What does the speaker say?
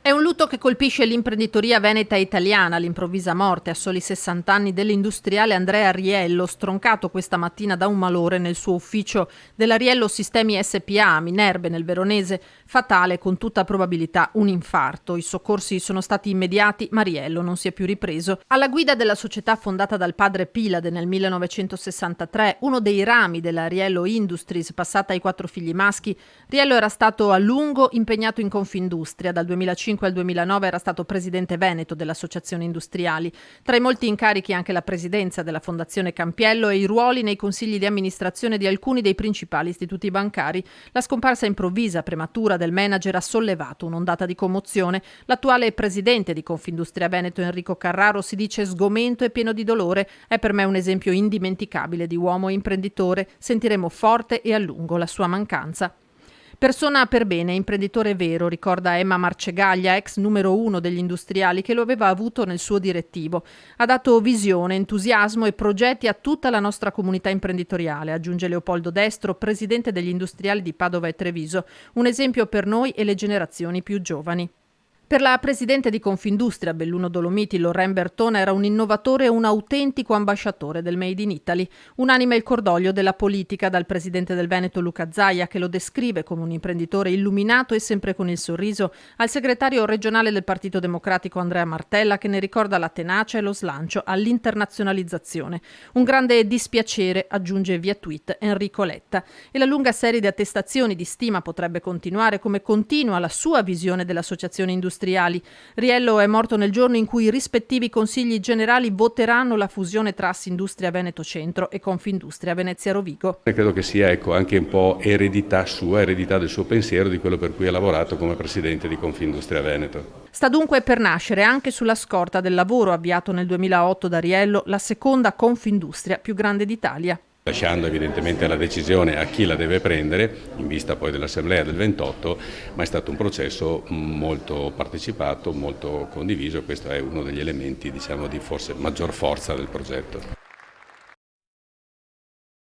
È un lutto che colpisce l'imprenditoria veneta italiana, l'improvvisa morte a soli 60 anni dell'industriale Andrea Riello, stroncato questa mattina da un malore nel suo ufficio della Riello Sistemi SPA a Minerve nel Veronese, fatale con tutta probabilità un infarto. I soccorsi sono stati immediati, ma Riello non si è più ripreso. Alla guida della società fondata dal padre Pilade nel 1963, uno dei rami della Riello Industries passata ai 4 figli maschi, Riello era stato a lungo impegnato in Confindustria. Dal 2005 al 2009 era stato presidente veneto dell'Associazione Industriali. Tra i molti incarichi anche la presidenza della Fondazione Campiello e i ruoli nei consigli di amministrazione di alcuni dei principali istituti bancari. La scomparsa improvvisa, prematura del manager ha sollevato un'ondata di commozione. L'attuale presidente di Confindustria Veneto, Enrico Carraro, si dice sgomento e pieno di dolore. È per me un esempio indimenticabile di uomo imprenditore. Sentiremo forte e a lungo la sua mancanza. Persona per bene, imprenditore vero, ricorda Emma Marcegaglia, ex numero 1 degli industriali, che lo aveva avuto nel suo direttivo. Ha dato visione, entusiasmo e progetti a tutta la nostra comunità imprenditoriale, aggiunge Leopoldo Destro, presidente degli industriali di Padova e Treviso. Un esempio per noi e le generazioni più giovani. Per la presidente di Confindustria, Belluno Dolomiti, Lorraine Bertone, era un innovatore e un autentico ambasciatore del Made in Italy. Unanime il cordoglio della politica, dal presidente del Veneto Luca Zaia, che lo descrive come un imprenditore illuminato e sempre con il sorriso, al segretario regionale del Partito Democratico Andrea Martella, che ne ricorda la tenacia e lo slancio all'internazionalizzazione. Un grande dispiacere, aggiunge via tweet Enrico Letta. E la lunga serie di attestazioni di stima potrebbe continuare, come continua la sua visione dell'associazione industriali. Riello è morto nel giorno in cui i rispettivi consigli generali voteranno la fusione tra Assindustria Veneto Centro e Confindustria Venezia Rovigo. Credo che sia anche un po' eredità sua, eredità del suo pensiero, di quello per cui ha lavorato come presidente di Confindustria Veneto. Sta dunque per nascere, anche sulla scorta del lavoro avviato nel 2008 da Riello, la seconda Confindustria più grande d'Italia. Lasciando evidentemente la decisione a chi la deve prendere, in vista poi dell'assemblea del 28, ma è stato un processo molto partecipato, molto condiviso, e questo è uno degli elementi, di forse maggior forza del progetto.